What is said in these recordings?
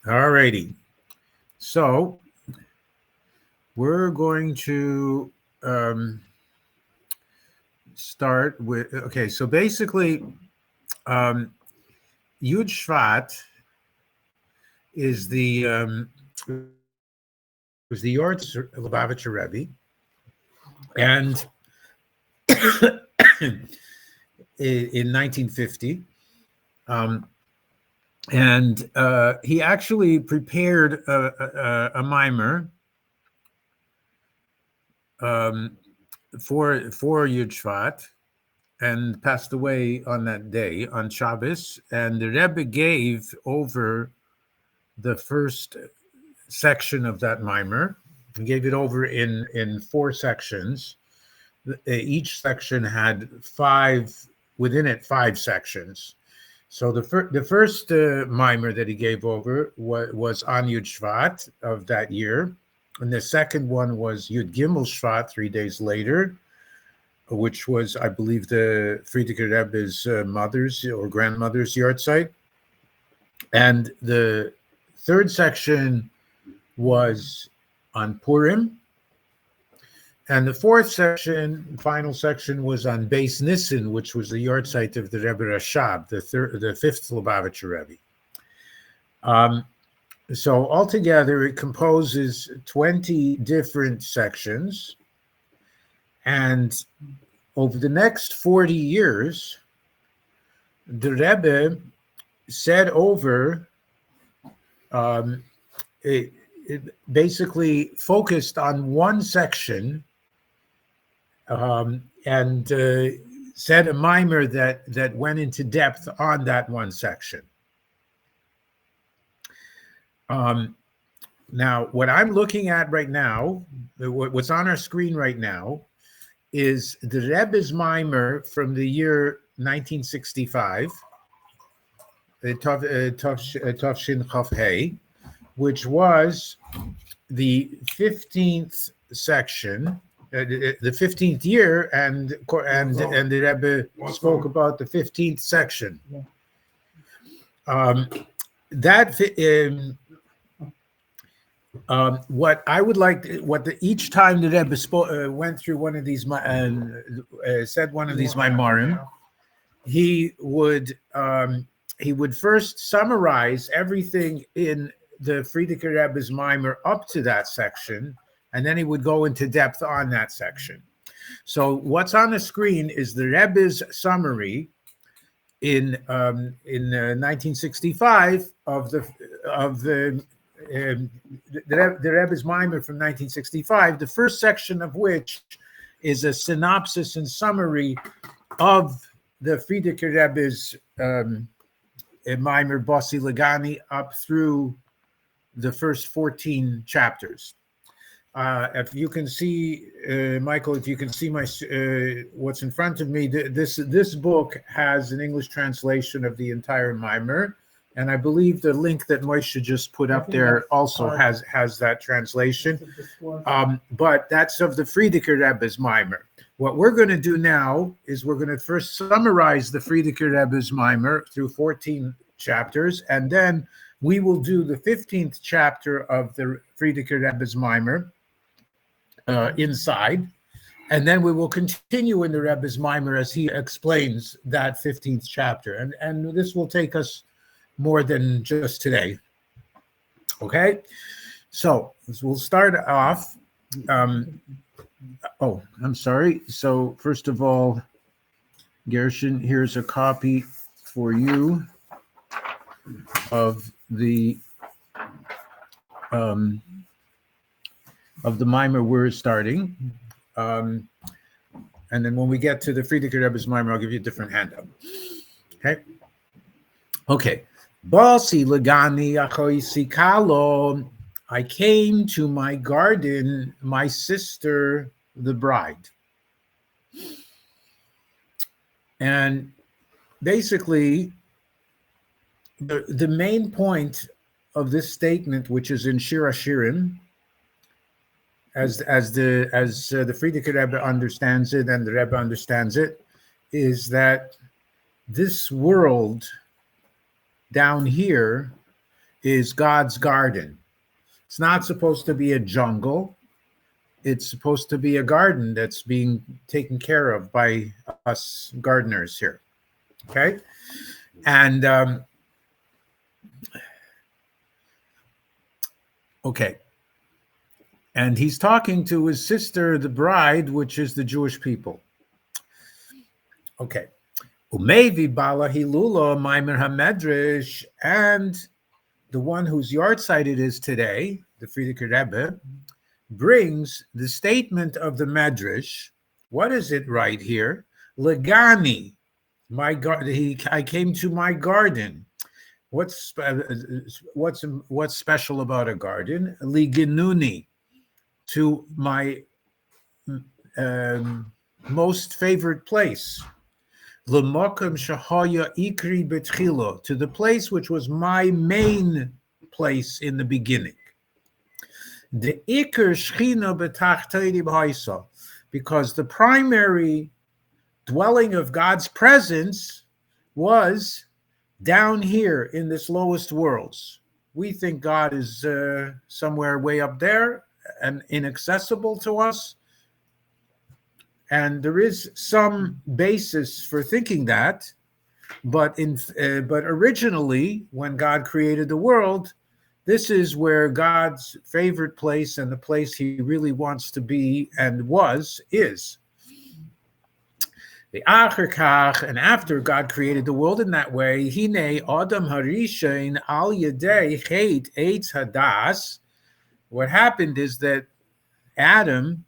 All righty. So we're going to start with, okay, so basically, Yud Shvat is was the yahrzeit Lubavitcher Rebbe, and in 1950, and he actually prepared a mimer for Yud Shvat, and passed away on that day, on Shabbos. And the Rebbe gave over the first section of that mimer. He gave it over in 4 sections. Each section had 5 sections. So the first mimer that he gave over was on Yud Shvat of that year. And the second one was Yud Gimel Shvat 3 days later, which was, I believe, the Frierdiker Rebbe's mother's or grandmother's yahrzeit. And the third section was on Purim. And the fourth section, final section, was on Beis Nissen, which was the yahrzeit of the Rebbe Rashab, the fifth Lubavitcher Rebbe. So altogether, it composes 20 different sections. And over the next 40 years, the Rebbe said over, it basically focused on one section, and said a mimer that went into depth on that one section. Now, what I'm looking at right now, what's on our screen right now, is the Rebbe's mimer from the year 1965, Tavshin Chaf Hey, which was the 15th section, the 15th year, and the Rebbe spoke about the 15th section. What I would like, each time the Rebbe went through one of these, said one of these Maimarim, he would first summarize everything in the Frierdiker Rebbe's mimer up to that section, and then he would go into depth on that section. So what's on the screen is the Rebbe's summary in 1965 of the Rebbe's mimer from 1965, the first section of which is a synopsis and summary of the Frierdiker Rebbe's Maamar Basi Legani up through the first 14 chapters. If you can see, Michael, if you can see my what's in front of me, this book has an English translation of the entire mimer. And I believe the link that Moshe just put up there also has that translation. But that's of the Frierdiker Rebbe's mimer. What we're going to do now is we're going to first summarize the Frierdiker Rebbe's mimer through 14 chapters, and then we will do the 15th chapter of the Frierdiker Rebbe's mimer inside, and then we will continue in the Rebbe's mimer as he explains that 15th chapter. And this will take us more than just today. Okay, so we'll start off. Oh, I'm sorry. So first of all, Gershon, here's a copy for you of the mimer we're starting. And then when we get to the Frierdiker Rebbe's mimer, I'll give you a different handout. Okay. Basi Legani Achoisi Kalo. I came to my garden, my sister, the bride. And basically, the main point of this statement, which is in Shir Hashirim, as the Frierdiker Rebbe understands it and the Rebbe understands it, is that this world down here is God's garden. It's not supposed to be a jungle. It's supposed to be a garden that's being taken care of by us gardeners here. Okay? And, okay. And he's talking to his sister, the bride, which is the Jewish people. Okay. Umevi bala hilula maimer hamedrash, and the one whose yahrzeit it is today, the Lubavitcher Rebbe, brings the statement of the Medrash. What is it right here? Legani, I came to my garden. What's special about a garden? Liginuni, to my most favorite place. L'mokem shahaya ikri betchilo, to the place which was my main place in the beginning. The ikr shchina b'tachtei b'haisa, because the primary dwelling of God's presence was down here in this lowest worlds. We think God is somewhere way up there and inaccessible to us. And there is some basis for thinking that, but originally, when God created the world, this is where God's favorite place and the place he really wants to be and is. The Achar, and after God created the world in that way, Hine Adam Harishain Al Yadei Chet Eitz Hadas. What happened is that Adam,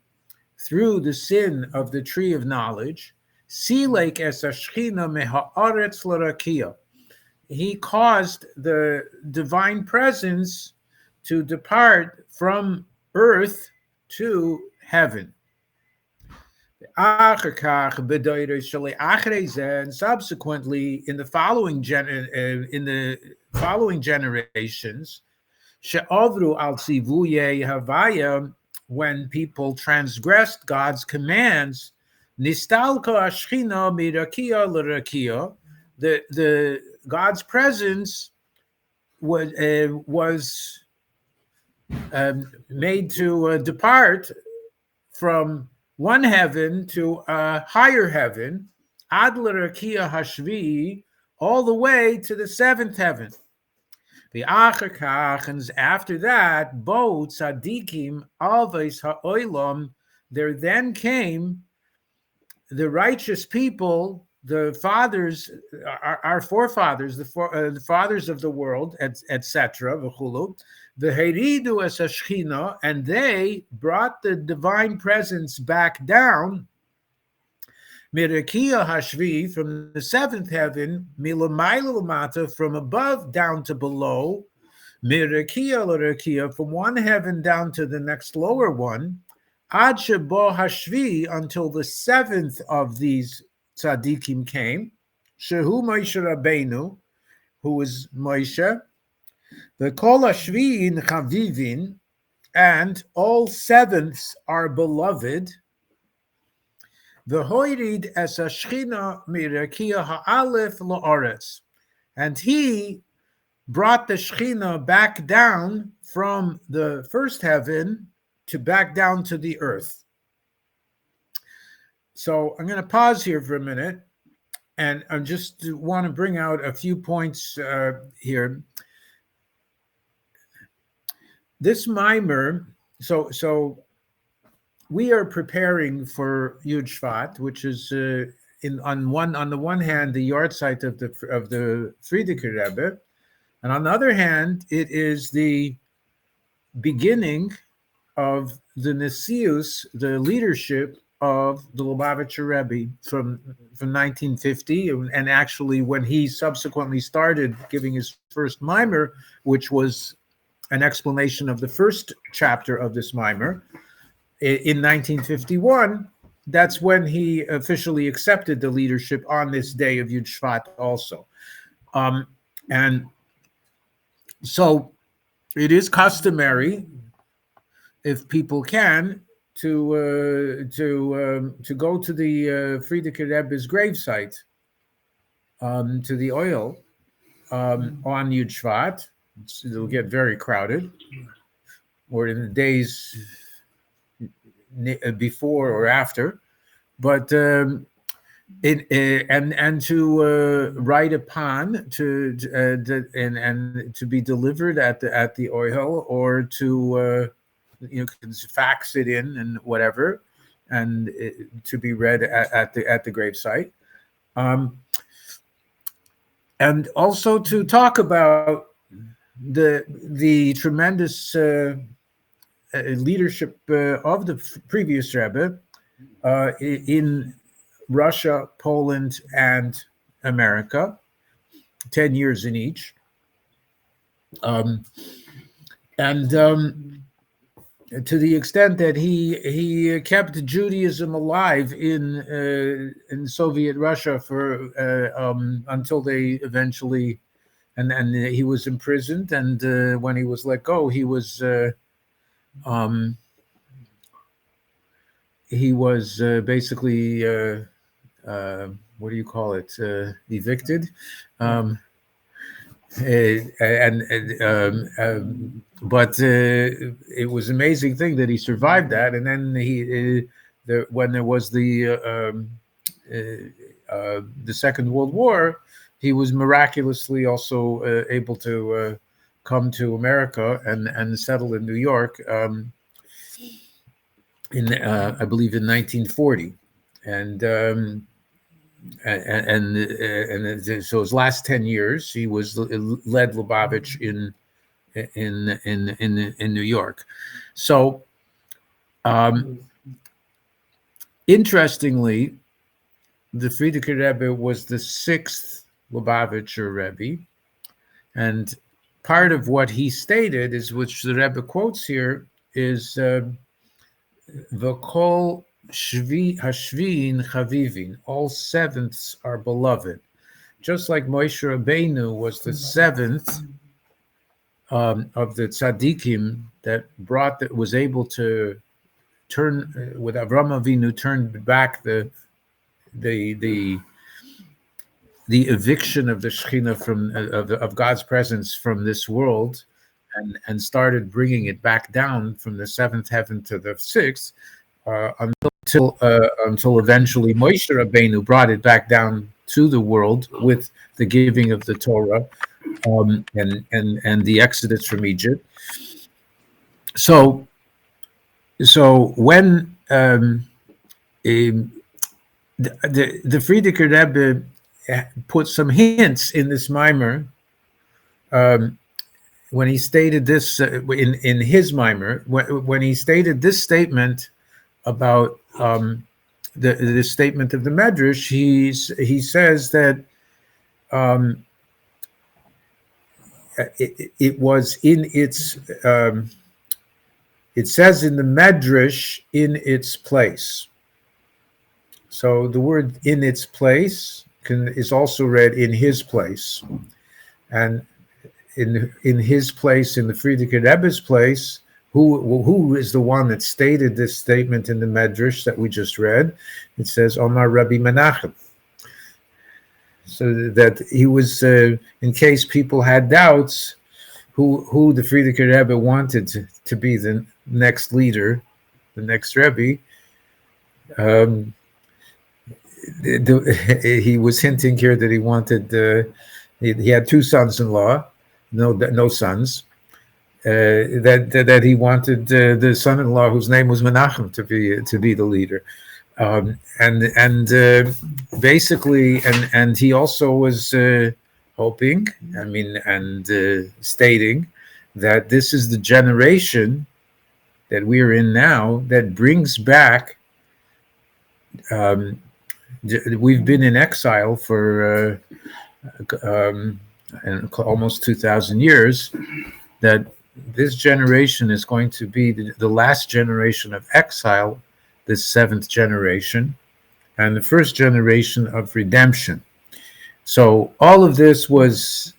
through the sin of the tree of knowledge, Silek es Ashchina Meha'aretz L'Rakia, he caused the divine presence to depart from earth to heaven. And subsequently, in the following generations, she'avru al tzivuye havaya, when people transgressed God's commands, nistalka ashchina mirakia l'rakia, the God's presence was made to depart from one heaven to a higher heaven, ad l'rakia hashvi, all the way to the seventh heaven. The achar, and after that, bo tzadikim alves ha'olam, there then came the righteous people, the fathers, our forefathers, the fathers of the world, etc. V'chulu, v'heridu es hashchina, and they brought the divine presence back down. Mirakia hashvi, from the seventh heaven, milamayla lamata, from above down to below, mirakia l'rakia, from one heaven down to the next lower one, ad shebo hashvi, until the seventh of these tzaddikim came, shehu Moshe Rabbeinu, who is Moshe, the kol hashviin chavivin, and all sevenths are beloved. The hoirid es ashchina mirakia ha'alef la'aretz, and he brought the shchina back down from the first heaven to back down to the earth. So I'm going to pause here for a minute, and I just want to bring out a few points here. This mimer, so we are preparing for Yud Shevat, which is on the one hand the yahrzeit of the Lubavitcher Rebbe, and on the other hand it is the beginning of the Nesius, the leadership of the Lubavitcher Rebbe from 1950, and actually when he subsequently started giving his first mimer, which was an explanation of the first chapter of this mimer, in 1951, that's when he officially accepted the leadership on this day of Yud Shevat also. And so it is customary, if people can, to go to the Lubavitcher Rebbe's gravesite, to the oil on Yud Shevat, It'll get very crowded, or in the days before or after. But and to write upon and to be delivered at the oil, or to can fax it in and whatever, and to be read at the gravesite, and also to talk about the tremendous leadership of the previous Rebbe in Russia, Poland, and America, 10 years in each. And to the extent that he kept Judaism alive in Soviet Russia for until they eventually, and he was imprisoned, and when he was let go, he was basically what do you call it? Evicted. But it was an amazing thing that he survived that, and then when there was the Second World War, he was miraculously also able to come to America and settle in New York in I believe in 1940, and so his last 10 years he was led Lubavitch in New York. So interestingly, the Frierdiker Rebbe was the 6th Lubavitcher Rebbe, and part of what he stated is, which the Rebbe quotes here, is V'kol hashviin chavivin, all sevenths are beloved. Just like Moshe Rabbeinu was the 7th of the tzaddikim that was able to turn, with Avraham Avinu, turned back the eviction of the Shekhinah from of God's presence from this world, and started bringing it back down from the 7th heaven to the 6th, until eventually Moshe Rabbeinu brought it back down to the world with the giving of the Torah and the exodus from Egypt. So when the Frierdiker Rebbe put some hints in this mimer, when he stated this in his mimer, when he stated this statement about the statement of the Medrash, he says that it was in its it says in the Medrash, in its place. So the word "in its place" is also read "in his place," and in his place, in the Frierdiker Rebbe's place, who is the one that stated this statement in the Medrash that we just read? It says Omar Rabbi Menachem. So that he was, in case people had doubts, who the Frierdiker Rebbe wanted to be the next leader, the next Rebbe. He was hinting here that he wanted. He had 2 sons-in-law, no sons. That he wanted the son-in-law whose name was Menachem to be the leader, and basically, and he also was hoping, and stating that this is the generation that we are in now that brings back. We've been in exile for almost 2,000 years. That this generation is going to be the last generation of exile, this 7th generation, and the first generation of redemption. So all of this was,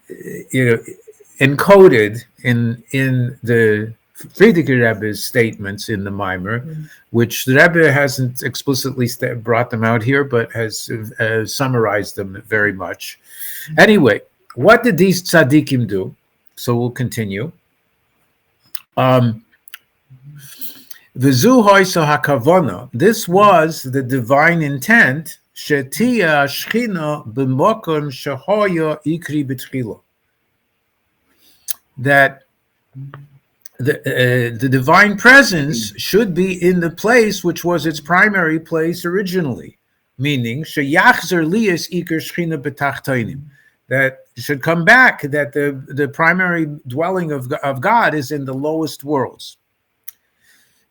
encoded in the Frierdiker Rebbe's statements in the Mimer, which the Rebbe hasn't explicitly brought them out here, but has summarized them very much. Anyway, what did these tzaddikim do? So we'll continue. V'zu hoyso hakavona. This was the divine intent. Shetia shchina b'mokom shehoya ikri b'tchila. That the divine presence should be in the place which was its primary place originally, meaning sheyachzer liyas ikar shchina b'tachtonim. That should come back. That the primary dwelling of God is in the lowest worlds.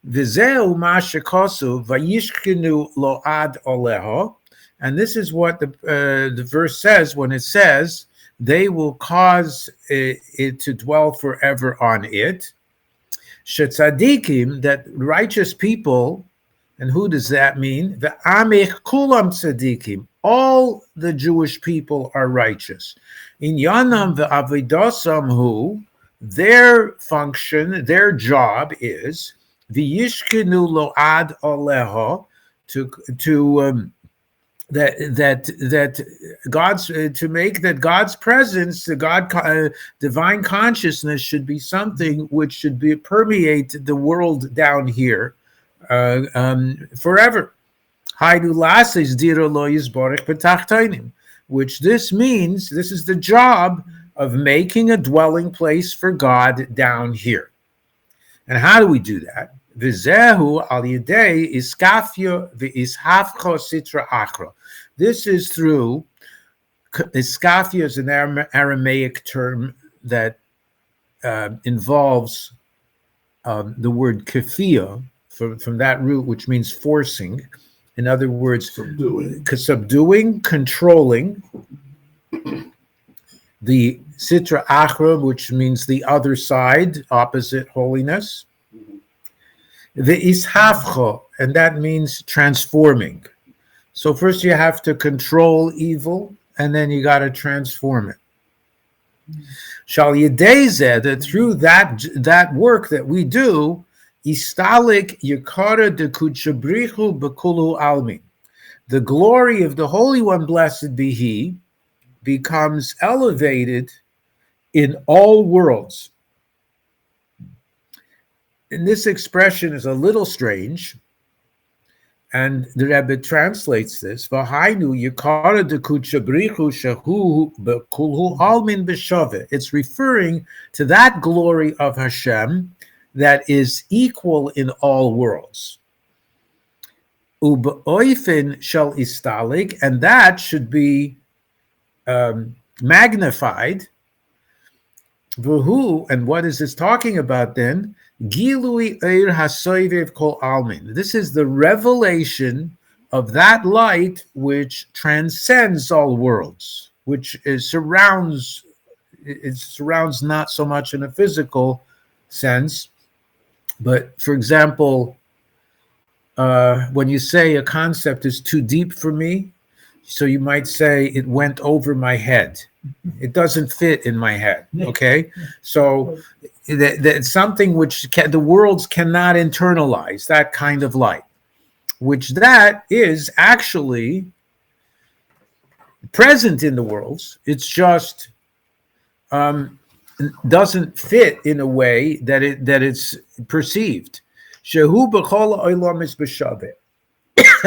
V'zeu ma shekosu vayishchinu lo ad oleho, and this is what the verse says when it says they will cause it to dwell forever on it. Shetzadikim, that righteous people, and who does that mean? Ve'amich kulam tzadikim, all the Jewish people are righteous. In yanam ve'avidosam hu, their function, their job is v'yishkinu lo ad oleho, that God's to make that God's presence, the divine consciousness, should be something which should be permeate the world down here forever. Which this means, this is the job of making a dwelling place for God down here. And how do we do that? V'zehu al yedei iskafia v'ishafcho sitra achra. This is through, iskafia is an Aramaic term that involves the word kafia, from that root, which means forcing. In other words, subduing, controlling. The sitra achra, which means the other side, opposite holiness. The ishafcho, and that means transforming. So first you have to control evil, and then you got to transform it. Shal yedei, that through that work that we do, istalik yikara de kuchabrichu bekulu almin. The glory of the Holy One, blessed be He, becomes elevated in all worlds. And this expression is a little strange, and the Rebbe translates this: "V'hainu yikara dekucha brichu shehu bekulhu almin b'shaveh." It's referring to that glory of Hashem that is equal in all worlds. U'be'oifen shel istalik, and that should be magnified. V'hu, and what is this talking about then? Gilui eir hasoivev kol almin. This is the revelation of that light which transcends all worlds, which surrounds not so much in a physical sense, but for example, when you say a concept is too deep for me, so you might say it went over my head. It doesn't fit in my head, okay? So that's something which the worlds cannot internalize, that kind of light, which that is actually present in the worlds. It's just doesn't fit in a way that it's perceived. Shehu b'chol ha'olam is b'shaveh.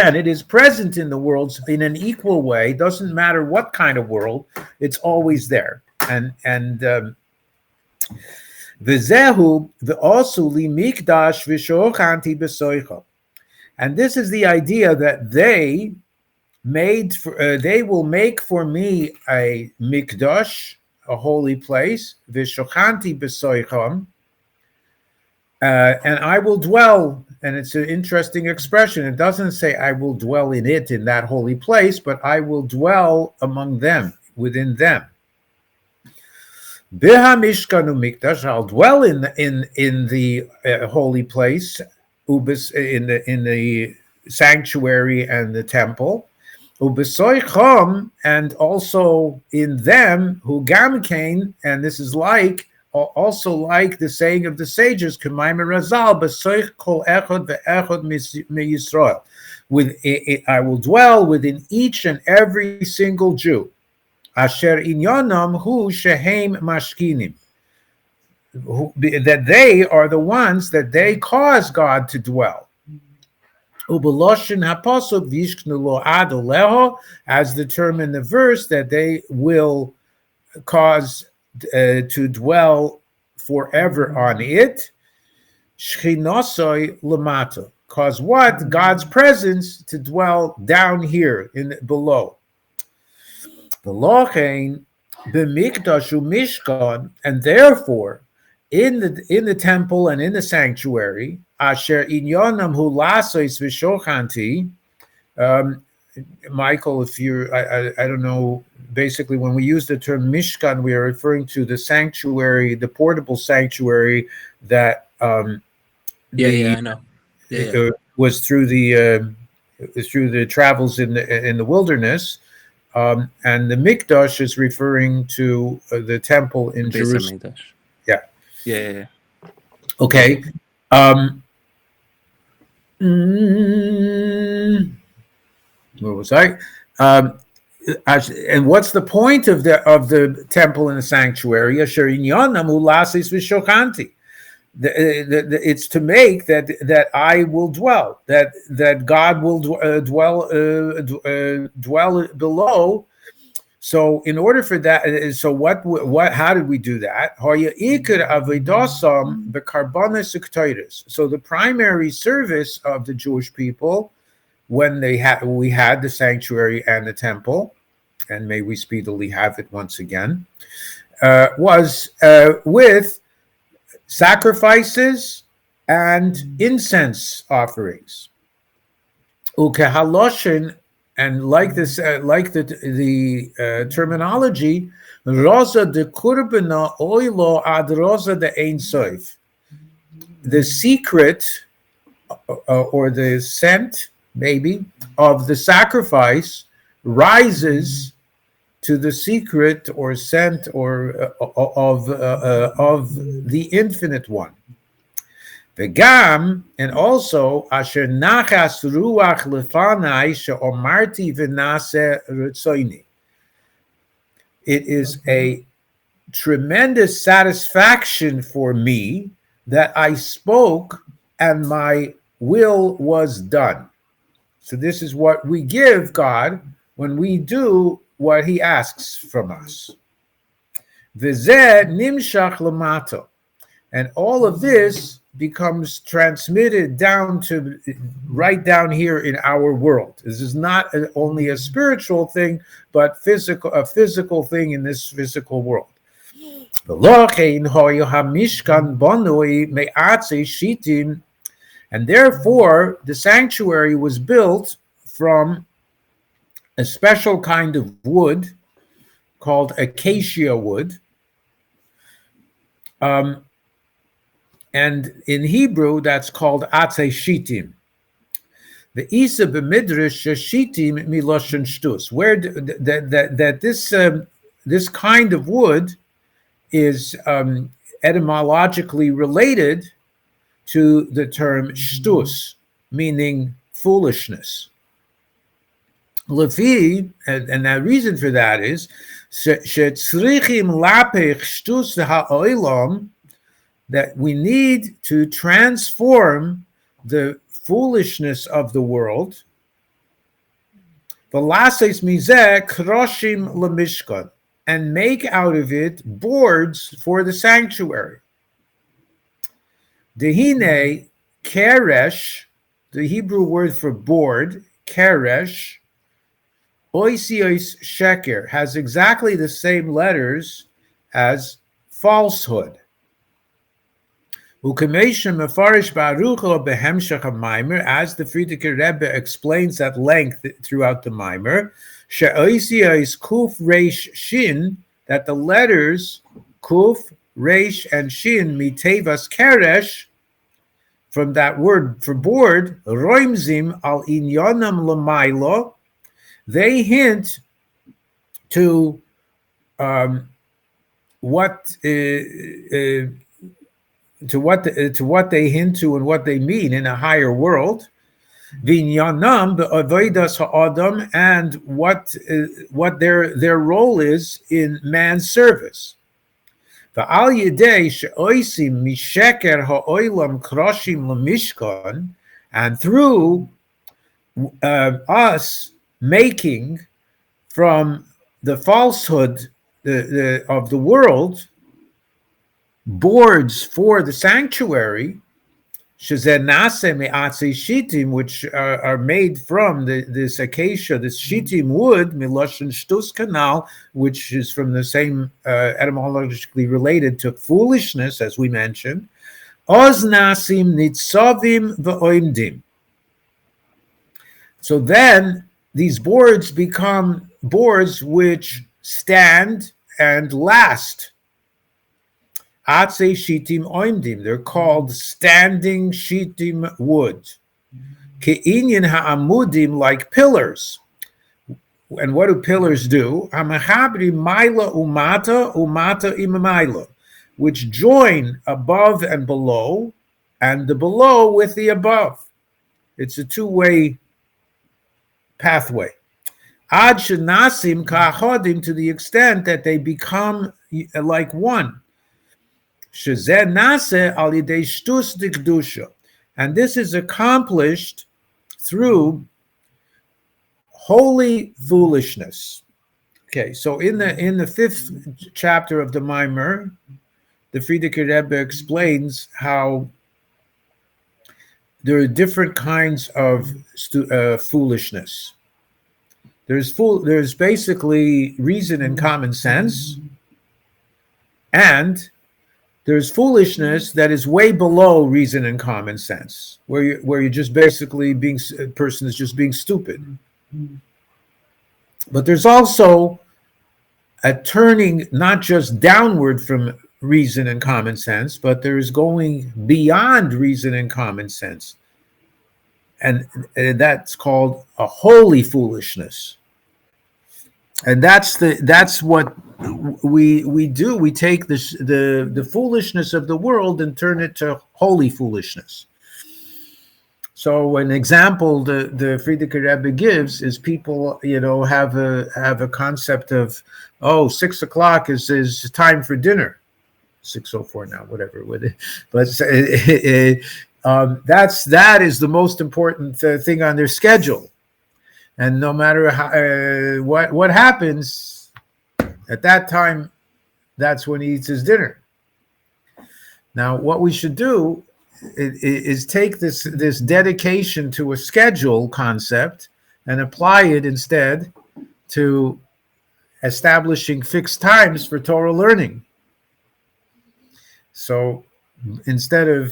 And it is present in the worlds in an equal way. Doesn't matter what kind of world, it's always there. And v'zehu v'osu li mikdash v'shochanti b'soicha. And this is the idea that they will make for me a mikdash, a holy place, v'shochanti b'soicham, and I will dwell. And it's an interesting expression. It doesn't say I will dwell in it, in that holy place, but I will dwell among them, within them. Biha mishkanu mikdash, I'll dwell in the holy place, in the sanctuary and the temple. Ubesoichom, and also in them, hu gamkein, and this is also like the saying of the sages, K'mayim Razal, B'soich kol echod ve'echod miYisrael. I will dwell within each and every single Jew. Asher inyanam hu shehem mashkinim. that they are the ones that they cause God to dwell. Ubeloshin haposuk vishknu lo ado leho, as the term in the verse, that they will cause to dwell forever on it. Shchinosoi lamato, cause what? God's presence to dwell down here in below. V'lochein b'mikdash u'mishkan, and therefore in the temple and in the sanctuary, asher inyonam hu lasois v'shochanti. Michael, if you're, I don't know, basically when we use the term Mishkan, we are referring to the sanctuary, the portable sanctuary that I know. Was through the travels in the wilderness, and the Mikdash is referring to the temple in Jerusalem. Yeah. Okay. Where was I? And what's the point of the temple and the sanctuary? It's to make that I will dwell, that God will dwell below. So in order for that, so what? How did we do that? So the primary service of the Jewish people, when we had the sanctuary and the temple, and may we speedily have it once again, was with sacrifices and incense offerings. Ukehaloshin, and like this, like the terminology, rosa de kurbana oilo ad rosa de ein soif. The secret or the scent, maybe, of the sacrifice rises to the secret or scent or of the infinite one. V'gam, and also asher nachas ruach lefanai she'omarti v'naseh retzoini. It is a tremendous satisfaction for me that I spoke and my will was done. So this is what we give God when we do what he asks from us. V'zeh nimshach lamato. And all of this becomes transmitted down to right down here in our world. This is not only a spiritual thing, but a physical thing in this physical world. And therefore, the sanctuary was built from a special kind of wood called acacia wood. And in Hebrew, that's called atzei shitim. The isa b'midrash shitim miloshen shtus, where this kind of wood is etymologically related to the term shtus, meaning foolishness. Lefi, and the reason for that is shetzrichim lapech shtus ha'olam, that we need to transform the foolishness of the world. V'lases mizeh kroshim lemishkan, and make out of it boards for the sanctuary. Dehine keresh, the Hebrew word for board, keresh, oisios sheker, has exactly the same letters as falsehood. As the Frierdiker Rebbe explains at length throughout the Maimer, kuf reish shin, that the letters kuf, reish, and shin mitevas keresh, from that word for board, roimzim al inyonam lamailo, they hint to what they hint to and what they mean in a higher world, vinyanam be'avodas ha'adam, and what their role is in man's service. Va'al yedei she'oisim misheker ha'olam kroshim lemishkan, and through us making from the falsehood of the world boards for the sanctuary, which are made from this acacia, this shitim wood, miloshen shtus kanal, which is from the same etymologically related to foolishness, as we mentioned. Oz nasim nitzavim v'oimdim. So then these boards become boards which stand and last. Atze shitim oimdim. They're called standing shitim wood. Ke'inyan ha'amudim, like pillars. And what do pillars do? Hamahabri maila umata imamayla, which join above and below, and the below with the above. It's a two-way pathway. Ad shenasim ka'achodim, to the extent that they become like one. Shezeh nase al yidei shtus dikdusha, and this is accomplished through holy foolishness. Okay, so in the fifth chapter of the Maamar, the Lubavitcher Rebbe explains how there are different kinds of foolishness. There's basically reason and common sense, and there's foolishness that is way below reason and common sense, where you're just basically a person is just being stupid. But there's also a turning not just downward from reason and common sense, but there is going beyond reason and common sense. And that's called a holy foolishness. And that's what we do. We take the foolishness of the world and turn it to holy foolishness. So an example the Lubavitcher Rebbe gives is people, have a concept of, 6 o'clock is time for dinner. 6:04 now, whatever with it. But that is the most important thing on their schedule. And no matter how, what happens at that time, that's when he eats his dinner. Now, what we should do is take this dedication to a schedule concept and apply it instead to establishing fixed times for Torah learning. So instead of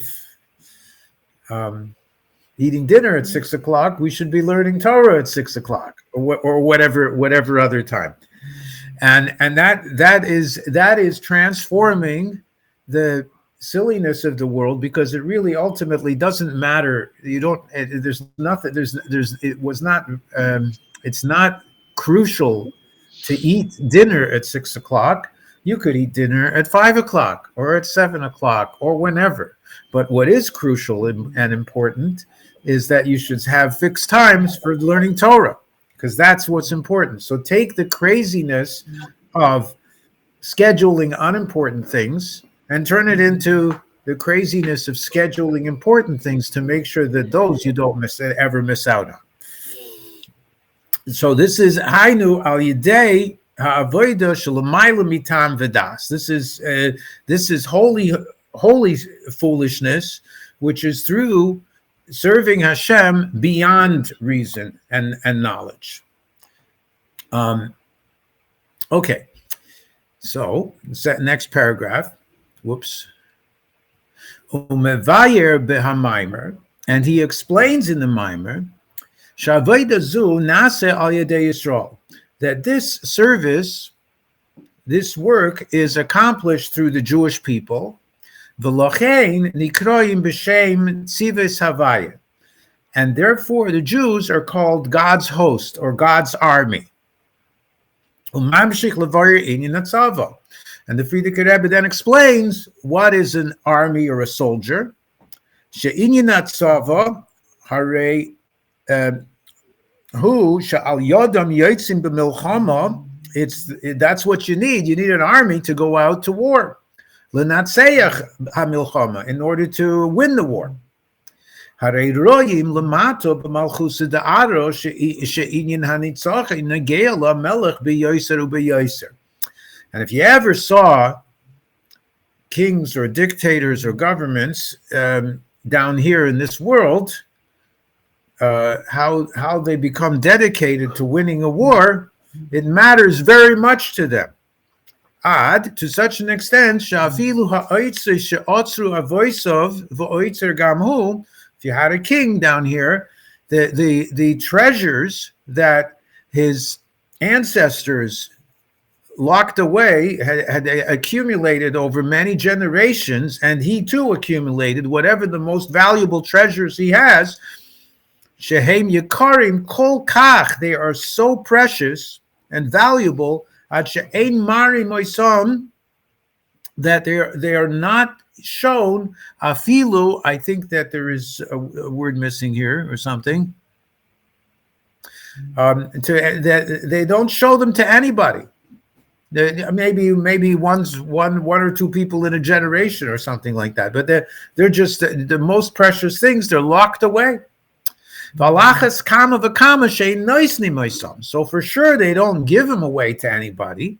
eating dinner at 6 o'clock, we should be learning Torah at 6 o'clock or whatever other time. And that is transforming the silliness of the world, because it really ultimately doesn't matter. It's not crucial to eat dinner at 6 o'clock. You could eat dinner at 5 o'clock or at 7 o'clock or whenever. But what is crucial and important is that you should have fixed times for learning Torah, because that's what's important. So take the craziness of scheduling unimportant things and turn it into the craziness of scheduling important things to make sure that those you don't ever miss out on. So this is Hainu al Yidei ha'avoda shelamayla mitam v'das. This is holy foolishness, which is through serving Hashem beyond reason and knowledge. Okay, so next paragraph. Whoops. Umevayer behamaimer, and he explains in the Maamar, Shavayda zu nase al yedei Yisrael, that this service, this work is accomplished through the Jewish people. V'lochein nikroim b'shem tzives havaya, and therefore the Jews are called God's host or God's army. Umamshich levayer inyan atzava. And the Lubavitcher Rebbe then explains what is an army or a soldier. She'inyan atzava harei hu she'al yodam yotzim b'milchama. That's what you need. You need an army to go out to war. L'natseach hamilchama, in order to win the war. Harei royim lemato b'malchus da'aro she'inyan hanitzach negea lamelech b'yoser u'b'yoser. And if you ever saw kings or dictators or governments down here in this world, how they become dedicated to winning a war, it matters very much to them. To such an extent, shafilu ha'oitzer she'otzru avoisov v'oitzer gamhu. If you had a king down here, the treasures that his ancestors locked away had accumulated over many generations, and he too accumulated whatever the most valuable treasures he has. Shehem yikarim kol kach, they are so precious and valuable at she'ein mari moisam, that they are not shown afilu. I think that there is a word missing here or something. That they don't show them to anybody. Maybe one or two people in a generation or something like that. But they're just the most precious things. They're locked away. So for sure they don't give them away to anybody.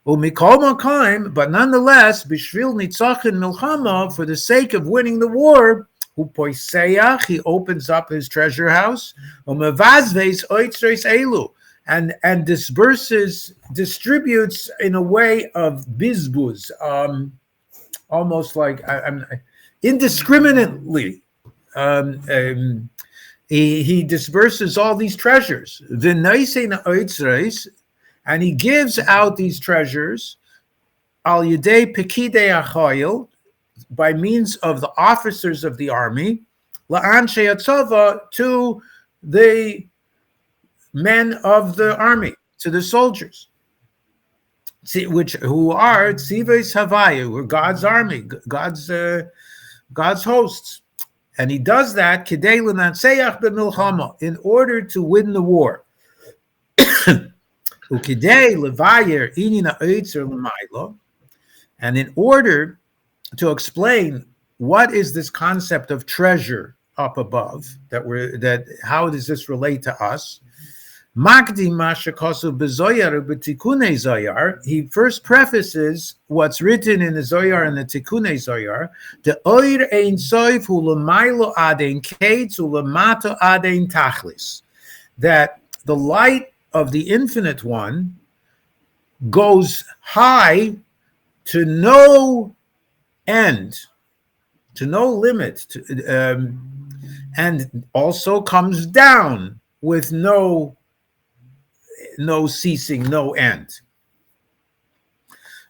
But nonetheless, b'shvil nitzachin milchama, for the sake of winning the war, he opens up his treasure house, and distributes in a way of bizbuz, almost like indiscriminately. He disperses all these treasures. And he gives out these treasures al yedei pekidei achayil, by means of the officers of the army, la'anshei hatzava, to the men of the army, to the soldiers, who are tzives havaya, who are God's army, God's hosts. And he does that kidei l'natseach b'milchama, in order to win the war. Ukidei levayer inyan ha'oitzer l'maylo, and in order to explain what is this concept of treasure up above, that how does this relate to us? Makdim mashakasu b'zoyar b'tikunei zoyar. He first prefaces what's written in the Zoyar and the Tikunei Zoyar. The oir ein soif hu l'maylo adein kates hu l'mato adein tachlis. That the light of the Infinite One goes high to no end, to no limit, and also comes down with no ceasing, no end.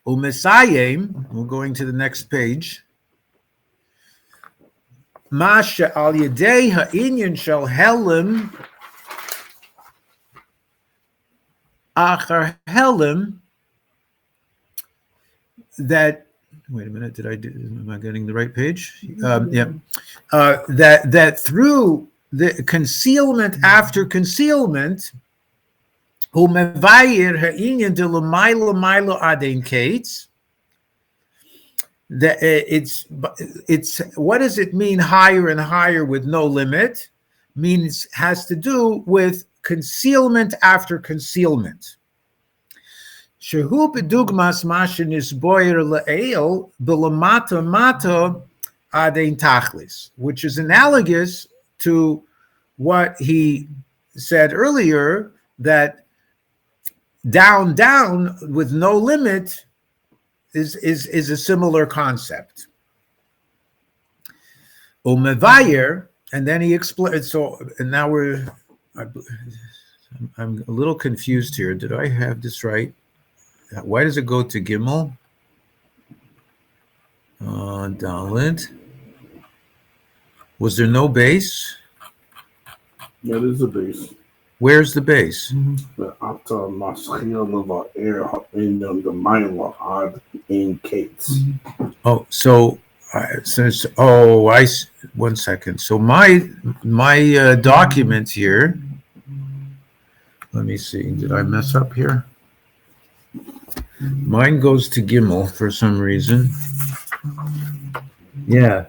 Umesayim, we're going to the next page. Masha al yedei ha'inyan shel helim achar helim, that, wait a minute, am I getting the right page? That through the concealment after concealment, that it's what does it mean higher and higher with no limit? Has to do with concealment after concealment. Which is analogous to what he said earlier, that down with no limit is a similar concept. Umevayer, and then he explains. So, and now I'm a little confused here. Did I have this right? Why does it go to Gimel? Dalet. Was there no base? Yeah, there's a base. Where's the base? The Ata Maschil Lava Air in the Mila Ad in Kates. Oh, so one second. So my document here. Let me see. Did I mess up here? Mine goes to Gimel for some reason. Yeah.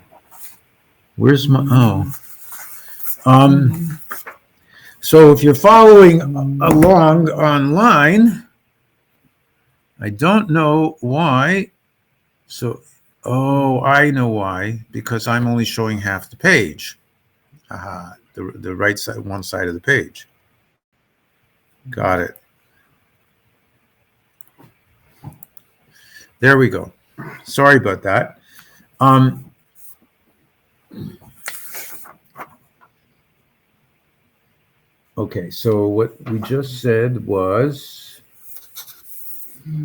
Where's my so if you're following along online, I don't know why. So I know why, because I'm only showing half the page. The right side, one side of the page. Got it. There we go. Sorry about that. Okay, so what we just said was ad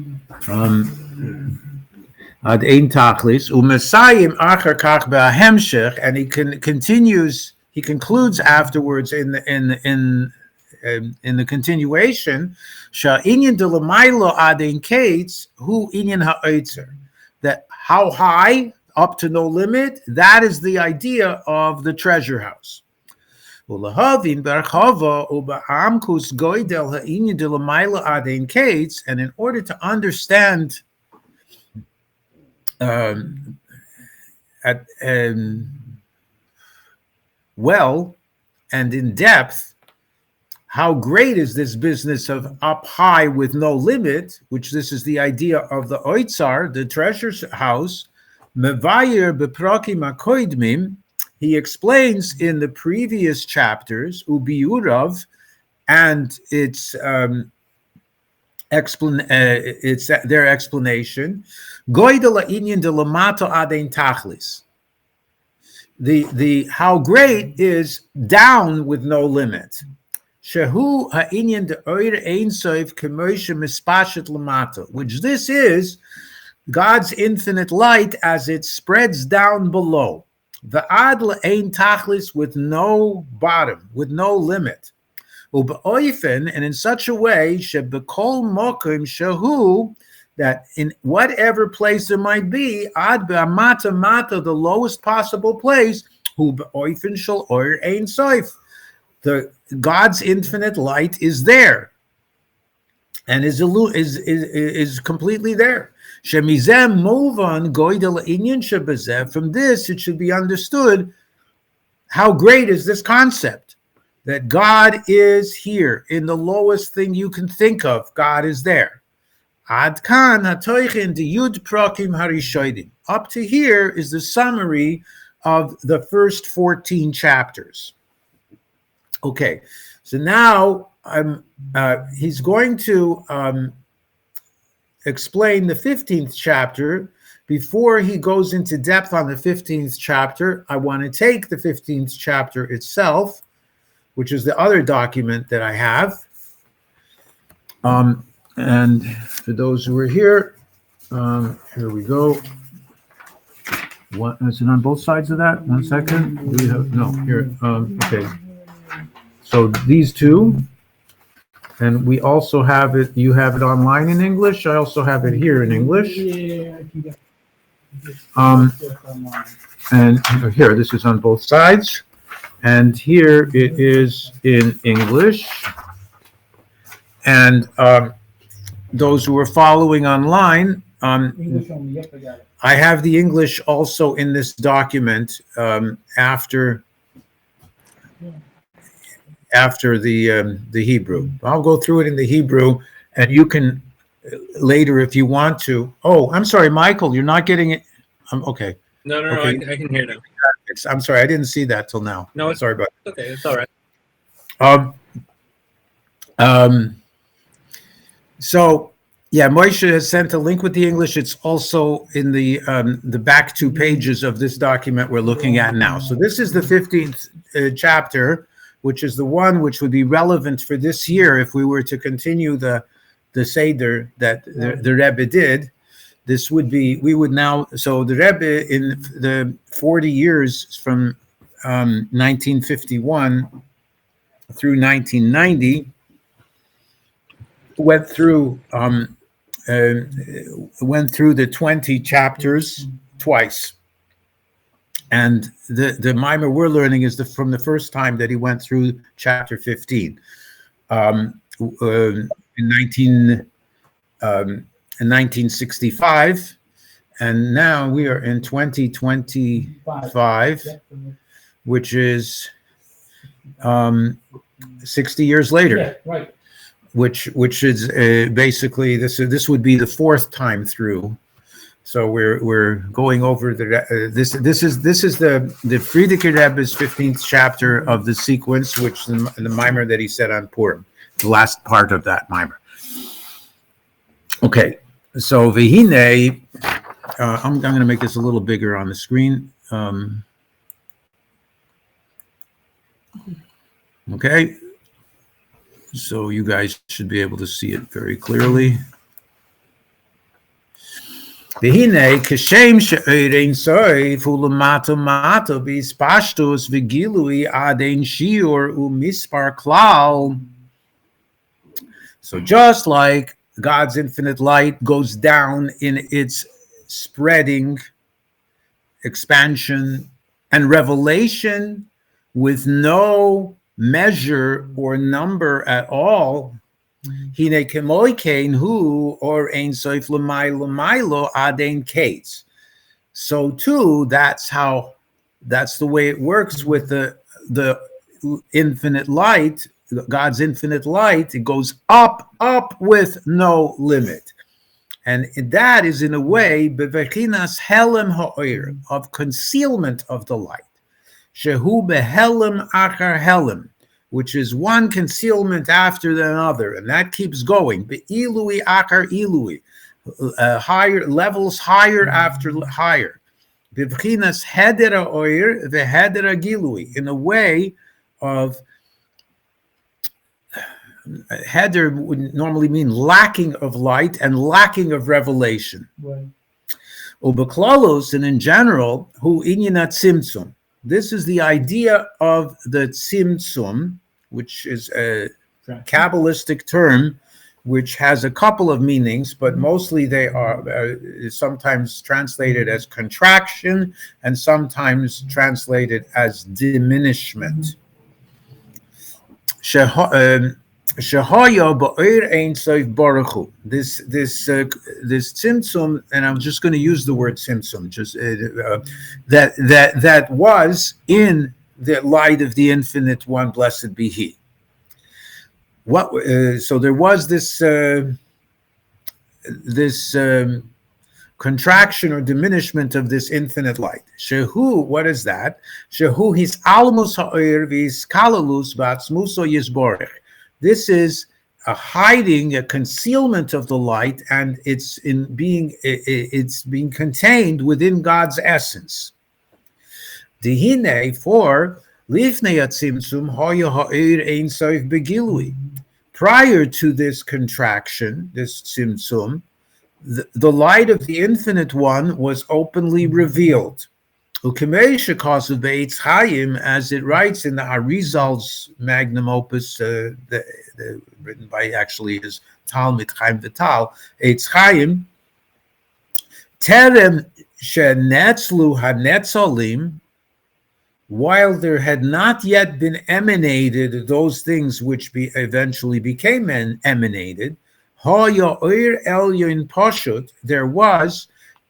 ein tachlis u'mesayim achar kach b'hemshech, and he concludes afterwards in the continuation sha'inyan delamaylo ad ein kates hu inyan ha'oitzer, that how high, up to no limit, that is the idea of the treasure house. And in order to understand well and in depth how great is this business of up high with no limit, which this is the idea of the oitzar, the treasure house, mevayer beprokim akoidmim. He explains in the previous chapters, Ubiurav, and its their explanation, Goydela inyan de lamato adein tachlis. The how great is down with no limit. Shehu ha'inyan de oir ein soif k'moshe mispashet lamato, which this is God's infinite light as it spreads down below. The adl ein tachlis, with no bottom, with no limit. Ubeoifen, and in such a way, shebekol mokim shehu, that in whatever place there might be, ad be'amata mata, the lowest possible place, hu beoifen shel oir ein soif. The God's infinite light is there, and is completely there. From this, it should be understood how great is this concept, that God is here in the lowest thing you can think of. God is there. Up to here is the summary of the first 14 chapters. Okay, so now he's going to explain the 15th chapter. Before he goes into depth on the 15th chapter, I want to take the 15th chapter itself, which is the other document that I have. And for those who are here, here we go. What is it on both sides of that? 1 second. Do we have, no, here. Okay. So these two. And we also have it, you have it online in English. I also have it here in English. And here, this is on both sides. And here it is in English. And those who are following online, I have the English also in this document after the Hebrew. I'll go through it in the Hebrew, and you can later if you want to. Oh, I'm sorry, Michael, you're not getting it. Okay. No, okay. I can hear them. I'm sorry, I didn't see that till now. No, sorry about it. Okay, it's all right. So yeah, Moshe has sent a link with the English. It's also in the back 2 pages of this document we're looking at now. So this is the 15th chapter, which is the one which would be relevant for this year if we were to continue the Seder that the Rebbe did. This would be, we would now, so the Rebbe in the 40 years from 1951 through 1990 went through the 20 chapters twice. And the Maamar we're learning is from the first time that he went through chapter 15. In in 1965, and now we are in 2025, which is 60 years later. Yeah, right. Which is basically this would be the fourth time through. So we're going over this is the Friedrich Rebbe's 15th chapter of the sequence, which the mimer that he said on Purim, the last part of that mimer. Okay, so Vihine, I'm going to make this a little bigger on the screen. Okay, so you guys should be able to see it very clearly. V'hinei kashem she'erein soif u'lamato mato b'ispashtus v'gilui adein shiur u'mispar klal. So just like God's infinite light goes down in its spreading, expansion, and revelation with no measure or number at all, Hine kemoikein hu or ein soif l'maylo adein kates. So too, that's the way it works with the infinite light, God's infinite light. It goes up with no limit, and that is in a way bevechinas helem ha'oir, of concealment of the light. Shehu behelem achar helem, which is one concealment after another, and that keeps going. Be'ilui akar ilui, higher levels, higher after higher. B'vchinas hedera oir v'hedera gilui, in a way of heder would normally mean lacking of light and lacking of revelation. Right. Ubeklalos, and in general, hu inyanat simtsum. This is the idea of the tzimtzum, which is a Kabbalistic term, which has a couple of meanings, but mostly they are sometimes translated as contraction and sometimes translated as diminishment. Shehaya ba'ir ein soif baruch hu. This tzimtzum, and I'm just going to use the word tzimtzum, just that was in the light of the infinite one, blessed be He. So there was this contraction or diminishment of this infinite light. Shehu, what is that? Shehu his almus ha'ir vis kalalus ba'atzmuso yisborech. This is a hiding, a concealment of the light, and it's being contained within God's essence. Dihine, for lifnei atzimtzum hoya ha'ir ein soif begilui. Prior to this contraction, this tzimtzum, the light of the infinite one was openly revealed. As it writes in the Arizal's magnum opus, written by actually his Talmid Chaim Vital, Eitz Chaim, Terem shenetzlu hanetzalim, while there had not yet been emanated those things which eventually became emanated, there was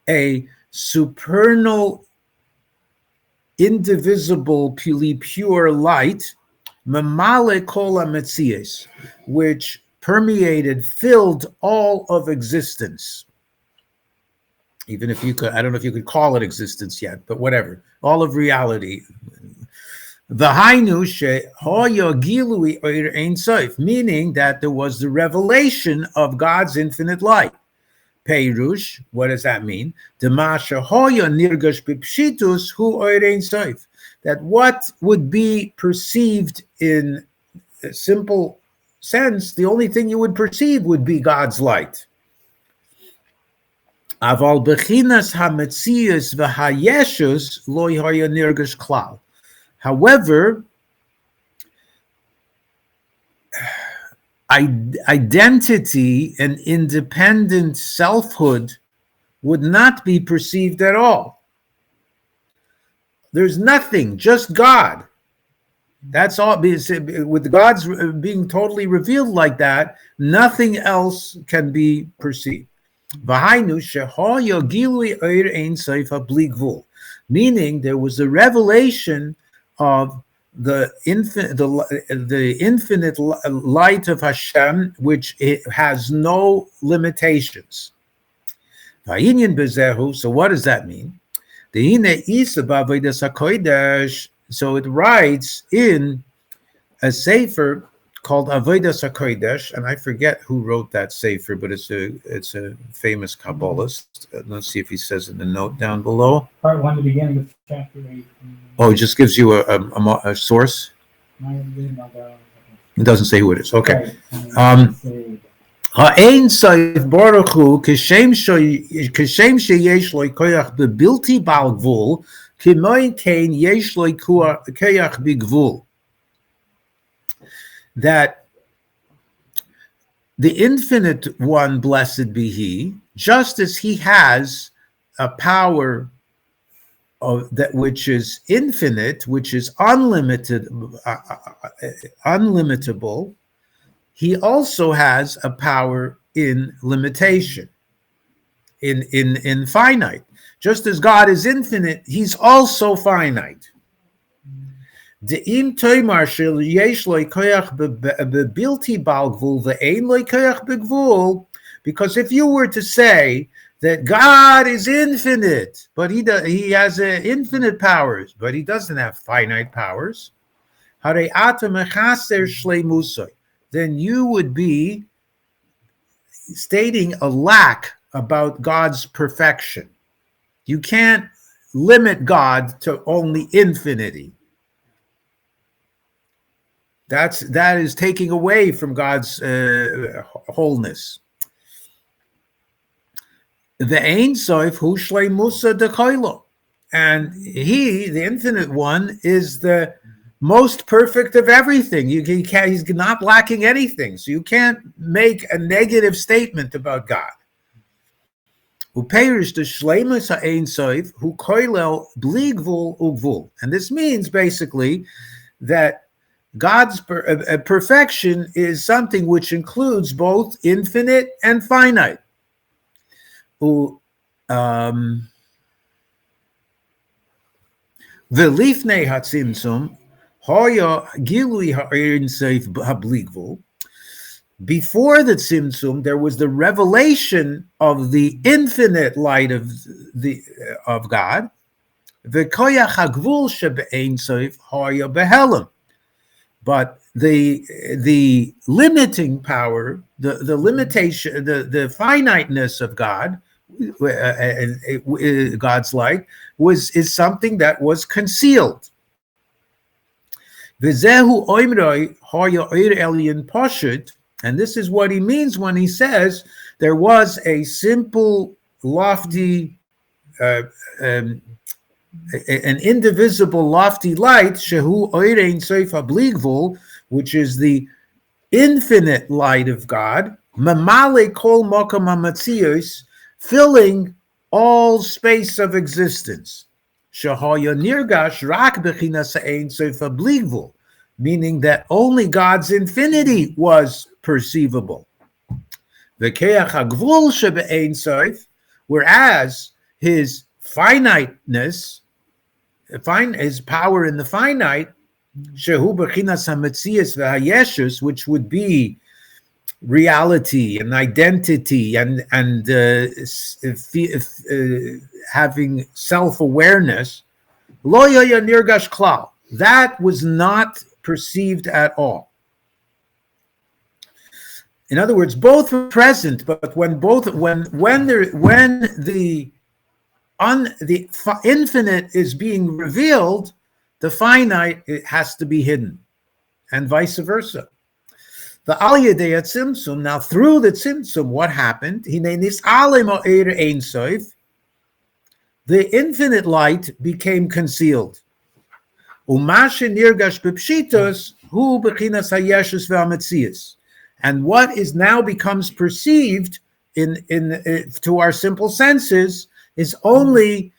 a supernal, indivisible, pure light, mamale kol hametzias, which permeated, filled all of existence. Even if you could, I don't know if you could call it existence yet, but whatever, all of reality. V'hainu shehoya gilui oir ein soif, meaning that there was the revelation of God's infinite light. Peirush, what does that mean? Demasha hoya nirgash b'pshitus hu oir ein soif. That what would be perceived in a simple sense, the only thing you would perceive would be God's light. Aval bechinas hametzius v'hayeshus lo hoya nirgash klal. However, identity and independent selfhood would not be perceived at all. There's nothing, just God. That's all. With God's being totally revealed like that, nothing else can be perceived. Meaning there was a revelation of the infinite light of Hashem, which it has no limitations. So what does that mean? So it writes in a sefer called Avodas HaKodesh, and I forget who wrote that sefer, but it's a famous Kabbalist. Let's see if he says in the note down below. Part 1, the beginning of chapter 8. Oh, it just gives you a source? It doesn't say who it is. Okay. Ha'ein Sof Baruch Hu Kishem sheyesh lo koyach bebilti bal gvul k'moin kein yesh lo koyach b'gvul. That the infinite one, blessed be he, just as he has a power of that which is infinite, which is unlimited, unlimitable, he also has a power in limitation, in finite. Just as God is infinite, he's also finite. Because if you were to say that God is infinite, but he has infinite powers, but he doesn't have finite powers, then you would be stating a lack about God's perfection. You can't limit God to only infinity. That is taking away from God's wholeness. The Ein Sof Hu Shlei Musa Dekoilo, and he, the infinite one, is the most perfect of everything. He's not lacking anything, so you can't make a negative statement about God. Uperish the Shleimus Ein Sof Hu Koilel Bli Gvul Ugvul, and this means basically that God's perfection is something which includes both infinite and finite. V'lifnei hatzimtzum hoya gilui ha'ein sof habligvul. Before the tzimtzum, there was the revelation of the infinite light of God. V'koyach hagvul shebe'ein sof hoya behelam. But the limiting power, the limitation, the finiteness of God, God's light, is something that was concealed. And this is what he means when he says there was a simple, lofty, an indivisible, lofty light, shehu oirein sof habligvul, which is the infinite light of God, mamale kol makam hamatzios, filling all space of existence. Shehaya nirgash rak bechinas ein sof habligvul, meaning that only God's infinity was perceivable. V'keach hagvul shebe'ein sof, whereas his finiteness, his power in the finite, shehu bechinas hametzias v'hayeshus, which would be reality and identity and having self-awareness, lo yaya nirgash klal, that was not perceived at all. In other words, both were present, but when the infinite is being revealed, the finite, it has to be hidden, and vice versa. The Aliyah de Tzimtzum, now through the Tzimtzum, what happened? The infinite light became concealed. And what is now becomes perceived in to our simple senses is only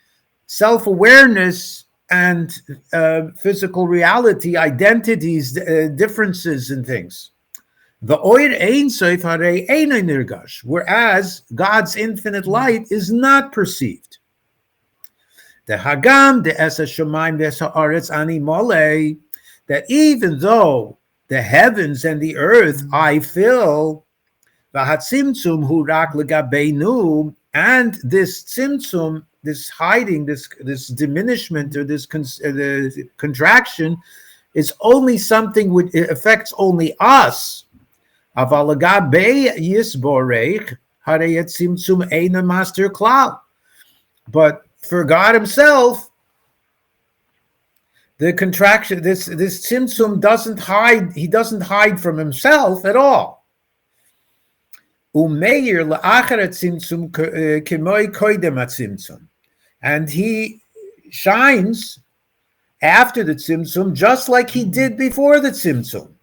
self-awareness and physical reality, identities, differences in things. The oir ein soif harei einay nirgash, whereas God's infinite light is not perceived. The hagam de esa shomayim v'esa aretz ani mole, that even though the heavens and the earth I fill, v'hatzimtzum hu rak legabeinu, and this tzimtzum, this hiding, this diminishment, or this contraction, is only something which affects only us. Aval legabe yisborech harei tzimtzum eina master klal. But for God Himself, the contraction, this tzimtzum doesn't hide. He doesn't hide from Himself at all. Umeir la'achar tzimtzum k'moi koidem tzimtzum, and He shines after the tzimtzum just like He did before the tzimtzum.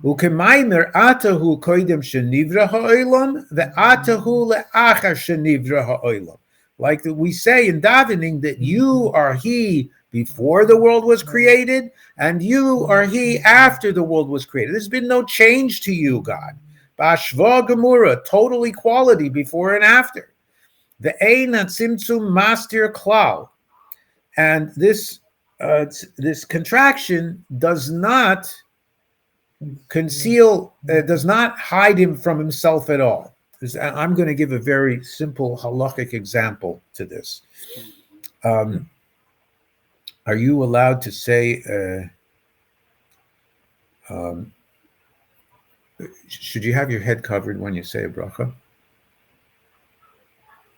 Ukemaimer atahu koidem shenivra ha'olam ve'atahu le'achar shenivra ha'olam. Like we say in davening, that you are He before the world was created, and you are He after the world was created. There's been no change to you, God. Bashva Gemura, total equality before and after. The Ein Tzimtzum Master Klal. And this contraction does not conceal, does not hide Him from Himself at all. I'm going to give a very simple halachic example to this. Are you allowed to say, should you have your head covered when you say a bracha?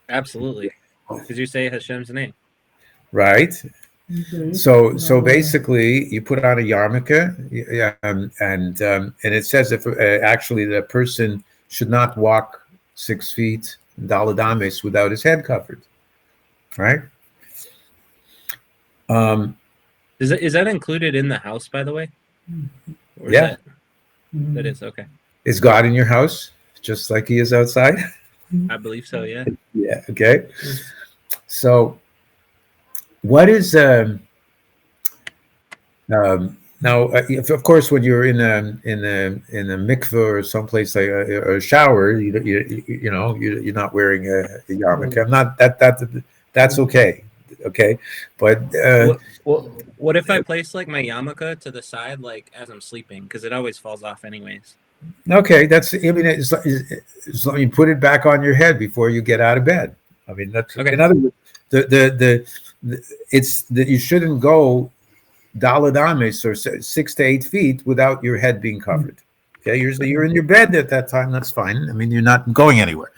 Absolutely. Because you say Hashem's name. Right. So basically, you put on a yarmulke, and it says if actually the person should not walk 6 feet daladames without his head covered, right? Is that included in the house, by the way? Or is Yeah. That is, okay. Is God in your house just like He is outside? I believe so, yeah. Yeah. Okay. So, what is now? Of course, when you're in a mikveh or someplace like a shower, you're not wearing a yarmulke. I'm not that's okay. Okay, but what if I place like my yarmulke to the side, like as I'm sleeping, because it always falls off anyways? Okay, it's you put it back on your head before you get out of bed. I mean, that's okay. In other words, it's that you shouldn't go daladames or 6 to 8 feet without your head being covered. Okay, you're in your bed at that time. That's fine. I mean, you're not going anywhere.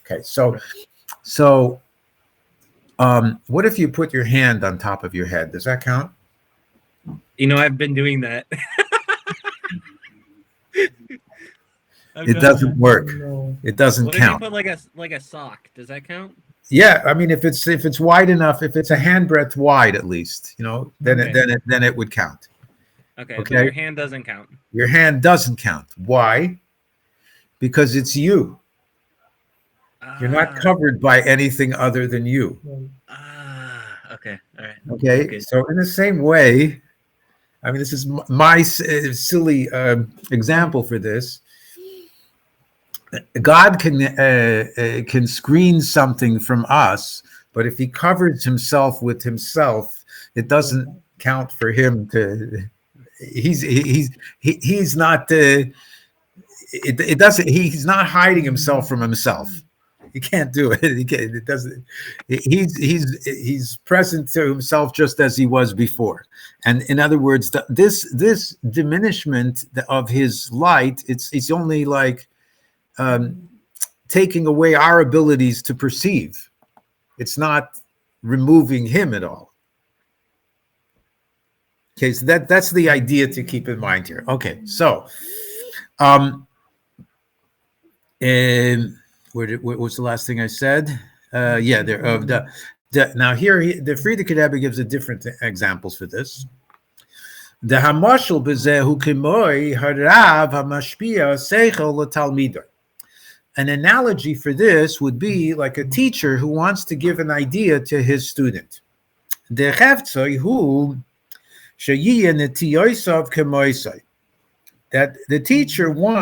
Okay, so what if you put your hand on top of your head? Does that count? I've been doing that. It doesn't work. It doesn't count. What if you put like a sock? Does that count? Yeah, I mean, if it's wide enough, if it's a handbreadth wide at least, then it would count. Okay. So your hand doesn't count. Your hand doesn't count. Why? Because it's you. You're not covered by anything other than you. Okay. All right. Okay. So in the same way, I mean, this is my silly example for this. God can screen something from us, but if He covers Himself with Himself, it doesn't count for Him to. He's not. It doesn't. He's not hiding Himself from Himself. He can't do it. It doesn't. He's present to Himself just as He was before. And in other words, this diminishment of His light, it's only like taking away our abilities to perceive. It's not removing Him at all. Okay, so that's the idea to keep in mind here. Okay, so what was the last thing I said? Now here the Frierdiker Rebbe gives a different examples for this. The hamashal bezehu kimoi harav hamashpia seichel letalmidah. An analogy for this would be like a teacher who wants to give an idea to his student. The that the teacher wants